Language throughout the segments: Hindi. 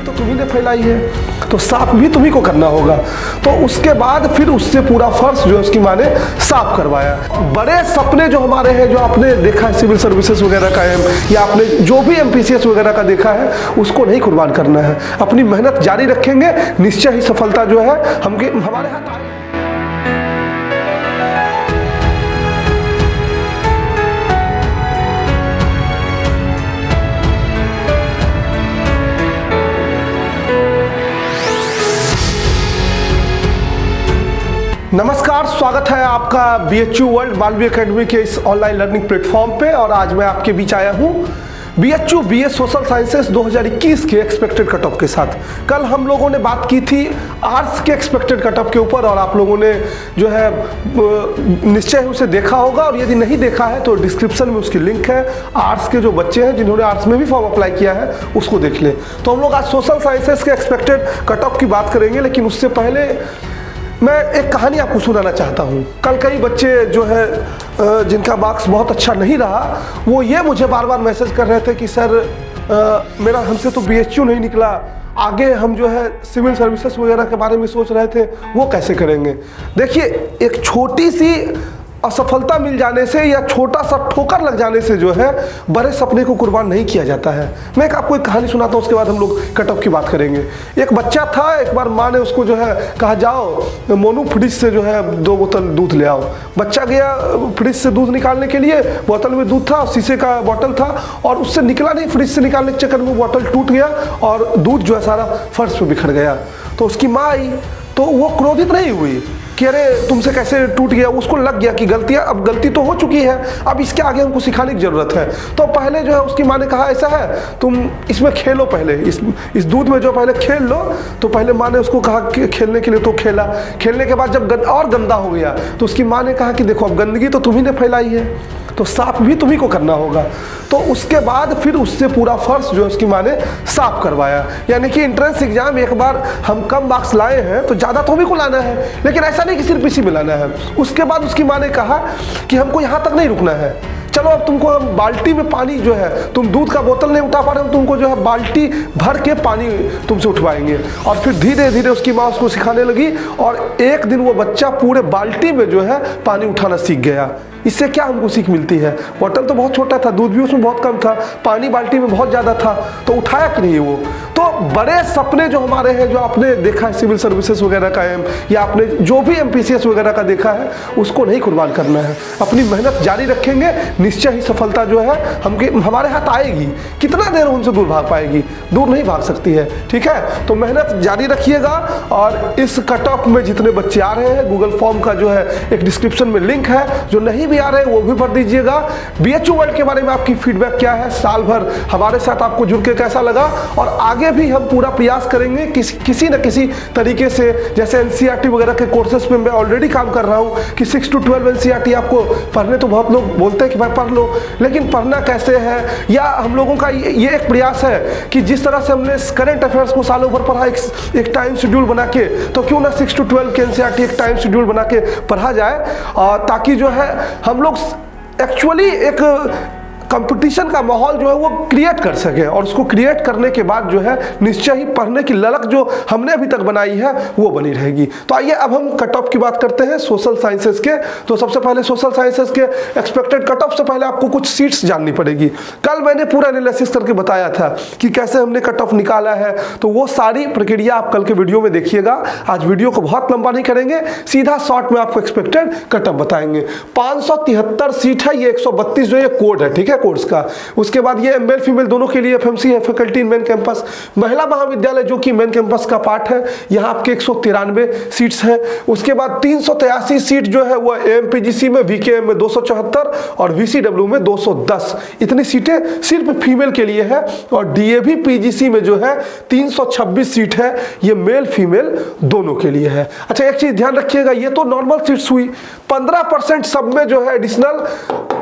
गंदगी तो तुम्ही ने फैलाई है, तो साफ भी तुम्ही को करना होगा। तो उसके बाद फिर उससे पूरा फर्श जो है उसकी माँ ने साफ करवाया। बड़े सपने जो हमारे हैं, जो आपने देखा है सिविल सर्विसेज वगैरह का है, या आपने जो भी MPCS वगैरह का देखा है, उसको नहीं कुर्बान करना है। अपनी मेहनत जारी रखेंगे, निश्चय ही सफलता जो है हमारे हाथ आएगी। नमस्कार, स्वागत है आपका BHU वर्ल्ड मालवी एकेडमी के इस ऑनलाइन लर्निंग प्लेटफॉर्म पे। और आज मैं आपके बीच आया हूँ BHU BA सोशल साइंसेस 2021 के एक्सपेक्टेड कट ऑफ के साथ। कल हम लोगों ने बात की थी आर्ट्स के एक्सपेक्टेड कट ऑफ के ऊपर, और आप लोगों ने जो है निश्चय उसे देखा होगा, और यदि नहीं देखा है तो डिस्क्रिप्शन में उसकी लिंक है। आर्ट्स के जो बच्चे हैं जिन्होंने आर्ट्स में भी फॉर्म अप्लाई किया है उसको देख लें। तो हम लोग आज सोशल साइंसेस के एक्सपेक्टेड कट ऑफ की बात करेंगे, लेकिन उससे पहले मैं एक कहानी आपको सुनाना चाहता हूँ। कल कई बच्चे जो है जिनका मार्क्स बहुत अच्छा नहीं रहा, वो ये मुझे बार बार मैसेज कर रहे थे कि सर मेरा हमसे तो BHU नहीं निकला, आगे हम जो है सिविल सर्विसेज वगैरह के बारे में सोच रहे थे, वो कैसे करेंगे। देखिए, एक छोटी सी असफलता मिल जाने से या छोटा सा ठोकर लग जाने से जो है बड़े सपने को कुर्बान नहीं किया जाता है। मैं आपको एक कहानी सुनाता हूँ, उसके बाद हम लोग कट ऑफ की बात करेंगे। एक बच्चा था, एक बार माँ ने उसको जो है कहा जाओ मोनू फ्रिज से जो है 2 बोतल दूध ले आओ। बच्चा गया फ्रिज से दूध निकालने के लिए, बोतल में दूध था, शीशे का बोतल था, और उससे निकला नहीं। फ्रिज से निकालने के चक्कर में बोतल टूट गया और दूध जो है सारा फर्श पे बिखर गया। तो उसकी माँ आई तो वो क्रोधित नहीं हुई कि अरे तुमसे कैसे टूट गया। उसको लग गया कि अब गलती तो हो चुकी है, अब इसके आगे हमको सिखाने की ज़रूरत है। तो पहले जो है उसकी माँ ने कहा ऐसा है तुम इसमें खेलो, पहले इस दूध में जो पहले खेल लो। तो पहले माँ ने उसको कहा कि खेलने के लिए, तो खेला। खेलने के बाद जब और गंदा हो गया तो उसकी माँ ने कहा कि देखो अब गंदगी तो तुम्ही ने फैलाई है, तो साफ भी तुम्ही को करना होगा। तो उसके बाद फिर उससे पूरा फर्श जो है उसकी माँ ने साफ करवाया। यानी कि एंट्रेंस एग्जाम एक बार हम कम मार्क्स लाए हैं तो ज़्यादा तो भी को लाना है, लेकिन ऐसा नहीं कि सिर्फ इसी में लाना है। उसके बाद उसकी माँ ने कहा कि हमको यहाँ तक नहीं रुकना है, चलो अब तुमको हम बाल्टी में पानी जो है, तुम दूध का बोतल नहीं उठा पा रहे हो, तुमको जो है बाल्टी भर के पानी तुमसे उठवाएंगे। और फिर धीरे धीरे उसकी माँ उसको सिखाने लगी, और एक दिन वो बच्चा पूरे बाल्टी में जो है पानी उठाना सीख गया। इससे क्या हमको सीख मिलती है, बोतल तो बहुत छोटा था, दूध भी उसमें बहुत कम था, पानी बाल्टी में बहुत ज़्यादा था, तो उठाया कि नहीं वो। तो बड़े सपने जो हमारे हैं, जो आपने देखा है सिविल सर्विसेज वगैरह का है, या आपने जो भी MPCS वगैरह का देखा है, उसको नहीं कुर्बान करना है। अपनी मेहनत जारी रखेंगे, निश्चय ही सफलता जो है हमारे हाथ आएगी। कितना देर उनसे दूर भाग पाएगी, दूर नहीं भाग सकती है। ठीक है, तो मेहनत जारी रखिएगा। और इस कट ऑफ में जितने बच्चे आ रहे हैं, गूगल फॉर्म का जो है एक डिस्क्रिप्शन में लिंक है, जो नहीं भी आ रहे हैं वो भी भर दीजिएगा। BHU वर्ल्ड के बारे में आपकी फीडबैक क्या है, साल भर हमारे साथ आपको जुड़ के कैसा लगा, और आगे भी हम पूरा प्रयास करेंगे किसी न किसी तरीके से। जैसे NCERT वगैरह के कोर्सेज पे मैं ऑलरेडी काम कर रहा हूँ कि 6 to 12 NCERT आपको पढ़ने, तो बहुत लोग बोलते हैं कि भाई पढ़ लो, लेकिन पढ़ना कैसे है। या हम लोगों का ये एक प्रयास है कि जिस तरह से हमने करंट अफेयर्स को सालों भर पढ़ा एक टाइम शेड्यूल बना के, तो क्यों ना 6 to 12 के NCERT एक टाइम शेड्यूल बना के पढ़ा जाए, ताकि जो है हम लोग एक्चुअली एक कंपटीशन का माहौल जो है वो क्रिएट कर सके। और उसको क्रिएट करने के बाद जो है निश्चय ही पढ़ने की ललक जो हमने अभी तक बनाई है वो बनी रहेगी। तो आइए अब हम कट ऑफ की बात करते हैं सोशल साइंसेस के। तो सबसे पहले सोशल साइंसेस के एक्सपेक्टेड कट ऑफ से पहले आपको कुछ सीट्स जाननी पड़ेगी। कल मैंने पूरा एनालिसिस करके बताया था कि कैसे हमने कट ऑफ निकाला है, तो वो सारी प्रक्रिया आप कल के वीडियो में देखिएगा। आज वीडियो को बहुत लंबा नहीं करेंगे, सीधा शॉर्ट में आपको एक्सपेक्टेड कट ऑफ बताएंगे। 573 सीट है, ये 132 जो ये कोड है, ठीक है, कोर्स का। उसके बाद ये मेल फीमेल दोनों के लिए FMC है, फैकल्टी इन मेन कैंपस। महिला महाविद्यालय जो कि मेन कैंपस का पार्ट है, यहाँ आपके 193 सीट्स हैं। उसके बाद 383 सीट जो है वो AMPGC में, VKM में 274 और VCW में 210, इतनी सीटें सिर्फ फीमेल के लिए है। और DAV PGC में जो है 326 सीट है, ये मेल फीमेल दोनों के लिए है। अच्छा, एक चीज ध्यान रखिएगा, ये तो नॉर्मल सीट्स हुई। 15% सब में जो है एडिशनल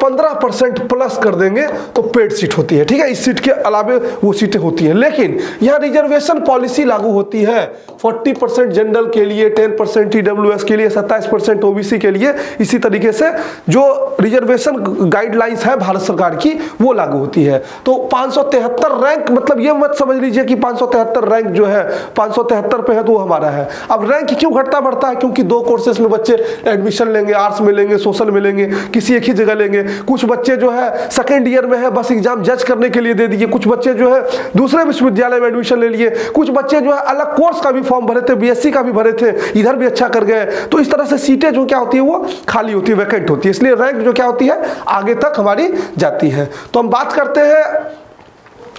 15% प्लस कर देंगे तो पेड सीट होती है, ठीक है। इस सीट के अलावे वो सीटें होती हैं, लेकिन यहाँ रिजर्वेशन पॉलिसी लागू होती है 40% जनरल के लिए, 10% ईडब्ल्यूएस के लिए, 27% ओबीसी के लिए। इसी तरीके से जो रिजर्वेशन गाइडलाइंस है भारत सरकार की वो लागू होती है। तो 573 रैंक, मतलब ये मत समझ लीजिए कि 573 रैंक जो है 573 पे है तो वो हमारा है। अब रैंक क्यों घटता बढ़ता है? क्योंकि 2 कोर्सेस में बच्चे एडमिशन लेंगे, आर्ट्स में लेंगे, सोशल में लेंगे, किसी एक ही जगह लेंगे। कुछ बच्चे जो है सेकेंड ईयर में है, बस एग्जाम जज करने के लिए दे दिए। कुछ बच्चे जो है दूसरे विश्वविद्यालय में एडमिशन ले लिए। कुछ बच्चे जो है अलग कोर्स का भी फॉर्म भरे थे, बीएससी का भी भरे थे, इधर भी अच्छा कर गए। तो इस तरह से सीटें जो क्या होती है वो खाली होती है, वैकेंट होती है, इसलिए रैंक जो क्या होती है आगे तक हमारी जाती है। तो हम बात करते हैं,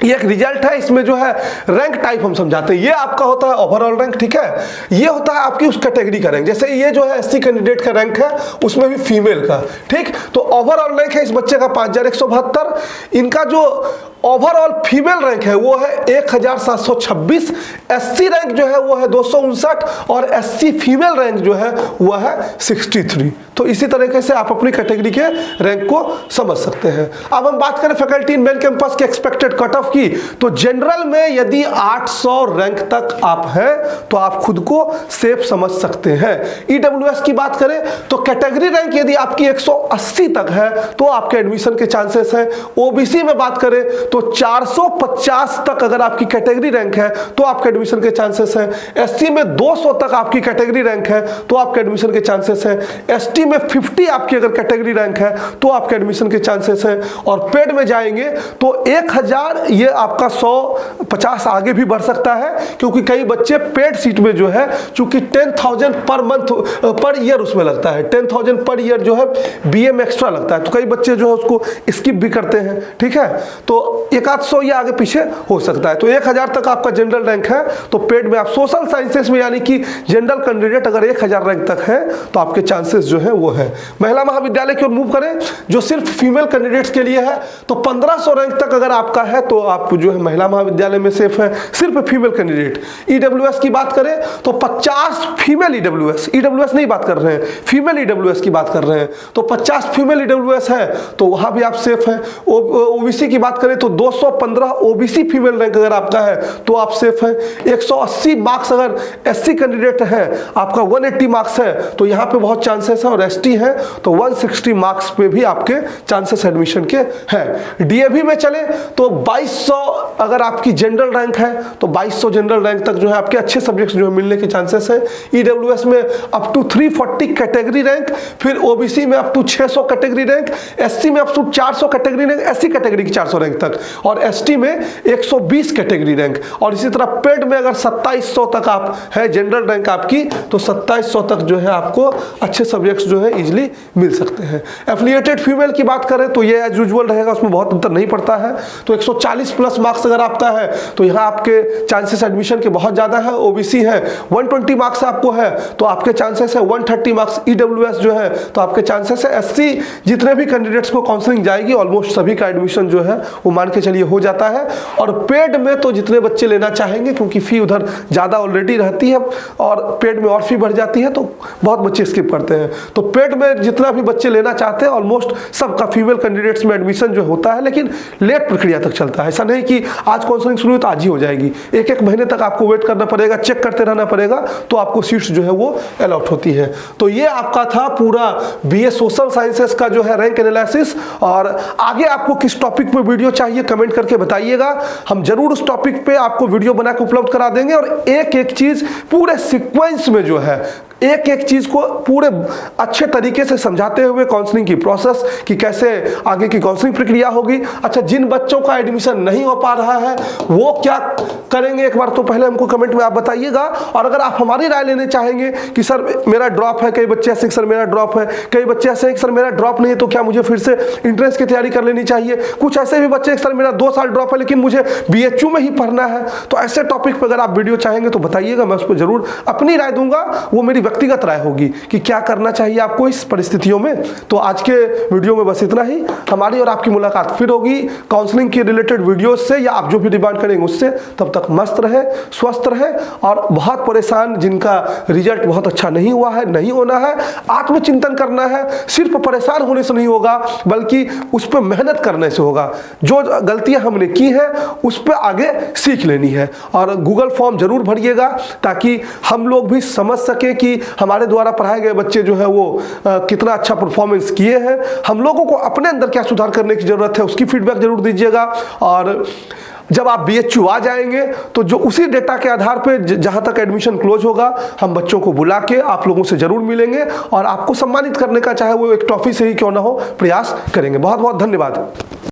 ये एक रिजल्ट है, इसमें जो है रैंक टाइप हम समझाते हैं। ये आपका होता है ओवरऑल रैंक, ठीक है। ये होता है आपकी उस कैटेगरी का रैंक, जैसे ये जो है एससी कैंडिडेट का रैंक है, उसमें भी फीमेल का, ठीक। तो ओवरऑल रैंक है इस बच्चे का 5172। इनका जो ओवरऑल फीमेल रैंक है वो है 1726। एससी रैंक जो है वो है 259 और एससी फीमेल रैंक जो है वो है 63। तो इसी तरीके से आप अपनी कैटेगरी के रैंक को समझ सकते हैं। अब हम बात करें फैकल्टी इन मेन कैंपस के एक्सपेक्टेड कट ऑफ की, तो जनरल में यदि 800 रैंक तक आप हैं तो आप खुद को सेफ समझ सकते हैं। ईडब्ल्यूएस की बात करें तो कैटेगरी रैंक यदि आपकी 180 तक है तो आपके एडमिशन के चांसेस हैं। ओबीसी में बात करें तो 450 तक अगर आपकी कैटेगरी रैंक है तो आपके एडमिशन के चांसेस हैं। एससी में 200 तक आपकी कैटेगरी रैंक है तो आपके एडमिशन के चांसेस हैं। एसटी में 50 आपकी अगर कैटेगरी रैंक है तो आपके एडमिशन के चांसेस हैं। और पेड में जाएंगे तो 1000, ये आपका 150 आगे भी बढ़ सकता है, क्योंकि कई बच्चे पेड सीट में जो है चूंकि 10,000 पर मंथ पर ईयर उसमें लगता है, 10,000 पर ईयर जो है बीए में एक्स्ट्रा लगता है, तो कई बच्चे जो है उसको स्किप भी करते हैं, ठीक है। तो 100 या आगे पीछे हो सकता है। तो 1000 तक आपका जनरल रैंक है तो पेड में आप सोशल साइंसेस में यानी कि जनरल कैंडिडेट अगर 1000 रैंक तक है तो आपके चांसेस जो है वो है। महिला महाविद्यालय की ओर मूव करें जो सिर्फ फीमेल कैंडिडेट्स के लिए है, तो 1500 रैंक तक अगर आपका है तो आप जो है महिला महाविद्यालय में सेफ है, सिर्फ फीमेल कैंडिडेट। ईडब्ल्यूएस की बात करें तो 50 फीमेल ईडब्ल्यूएस नहीं बात कर रहे हैं, फीमेल ईडब्ल्यूएस की बात कर रहे हैं, तो 50 फीमेल ईडब्ल्यूएस है तो वहां भी आप सेफ हैं। ओबीसी की बात करें तो 215 ओबीसी फीमेल रैंक अगर आपका है तो आप सेफ हैं। 180 मार्क्स अगर एससी कैंडिडेट है, आपका 180 मार्क्स है तो यहाँ पे बहुत चांसेस है। और एसटी है तो 160 मार्क्स पे भी आपके चांसेस एडमिशन के हैं। डीएवी में चले तो 2200 अगर आपकी जनरल रैंक है तो 2200 जनरल रैंक तक जो है आपके अच्छे सब्जेक्ट्स जो है मिलने के चांसेस है। ईडब्ल्यूएस में अप टू 340 कैटेगरी रैंक, फिर ओबीसी में up to 600 category rank, SC में up to 400 category rank, SC category की 400 रैंक तक, और एसटी में 120 कैटेगरी रैंक। और इसी तरह पेड में अगर 2700 तक आप है जनरल रैंक आपकी तो 2700 तक जो है आपको अच्छे सब्जेक्ट्स जो है इजीली मिल सकते हैं। एफिलिएटेड फीमेल की बात करें तो ये एज यूजुअल रहेगा, उसमें बहुत अंतर नहीं पड़ता है। तो 140 प्लस मार्क्स अगर आपका है तो यहाँ आपके चांसेस एडमिशन के बहुत ज्यादा है। ओबीसी है 120 मार्क्स आपको है तो आपके चांसेस है। 130 मार्क्स ईडब्ल्यूएस जो है तो आपके चांसेस है। एससी जितने भी कैंडिडेट्स को काउंसलिंग जाएगी ऑलमोस्ट सभी का एडमिशन जो है वो मान के चलिए हो जाता है। और पेड में तो जितने बच्चे लेना चाहेंगे, क्योंकि फी उधर ज़्यादा ऑलरेडी रहती है और पेड में और फी बढ़ जाती है तो बहुत बच्चे स्किप करते हैं। तो पेड में जितना भी बच्चे लेना चाहते हैं ऑलमोस्ट सबका फीमेल कैंडिडेट्स में एडमिशन जो होता है, लेकिन लेट प्रक्रिया तक चलता है। ऐसा नहीं कि आज काउंसलिंग शुरू हुई तो आज ही हो जाएगी, एक महीने तक आपको वेट करना पड़ेगा, चेक करते रहना पड़ेगा तो आपको सीट्स जो है वो अलॉट होती है। तो ये आपका था पूरा बीए सोशल साइंसेस का जो है रैंक एनालिसिस। और आगे आपको किस टॉपिक पे वीडियो चाहिए कमेंट करके बताइएगा, हम जरूर उस टॉपिक पे आपको वीडियो बना के उपलब्ध करा देंगे। और एक एक चीज पूरे सीक्वेंस में जो है एक एक चीज को पूरे अच्छे तरीके से समझाते हुए काउंसलिंग की प्रोसेस कि कैसे आगे की काउंसलिंग प्रक्रिया होगी। अच्छा, जिन बच्चों का एडमिशन नहीं हो पा रहा है वो क्या करेंगे एक बार तो पहले हमको कमेंट में आप बताइएगा। और अगर आप हमारी राय लेने चाहेंगे कि सर मेरा ड्रॉप है, कई बच्चे ऐसे सर मेरा ड्रॉप है, कई बच्चे ऐसे सर मेरा ड्रॉप नहीं है तो क्या मुझे फिर से इंट्रेंस की तैयारी कर लेनी चाहिए, कुछ ऐसे भी बच्चे सर मेरा 2 साल ड्रॉप है लेकिन मुझे बीएचयू में ही पढ़ना है, तो ऐसे टॉपिक पर अगर आप वीडियो चाहेंगे तो बताइएगा, मैं उस पर जरूर अपनी राय दूंगा। वो मेरी व्यक्तिगत राय होगी कि क्या करना चाहिए आपको इस परिस्थितियों में। तो आज के वीडियो में बस इतना ही, हमारी और आपकी मुलाकात फिर होगी काउंसलिंग के रिलेटेड वीडियोस से या आप जो भी डिमांड करेंगे उससे। तब तक मस्त रहे, स्वस्थ रहे, और बहुत परेशान जिनका रिजल्ट बहुत अच्छा नहीं हुआ है, नहीं होना है, आत्मचिंतन करना है। सिर्फ परेशान होने से नहीं होगा, बल्कि उस पर मेहनत करने से होगा। जो गलतियां हमने की हैं उस पर आगे सीख लेनी है। और गूगल फॉर्म जरूर भरिएगा ताकि हम लोग भी समझ सकें कि हमारे द्वारा पढ़ाए गए बच्चे जो है वो कितना अच्छा परफॉर्मेंस किए हैं। हम लोगों को अपने अंदर क्या सुधार करने की जरूरत है उसकी फीडबैक जरूर दीजिएगा। और जब आप BHU आ जाएंगे तो जो उसी डेटा के आधार पे जहां तक एडमिशन क्लोज होगा, हम बच्चों को बुला के आप लोगों से जरूर मिलेंगे और आपको सम्मानित करने का, चाहे वो एक ट्रॉफी से ही क्यों ना हो, प्रयास करेंगे। बहुत बहुत धन्यवाद।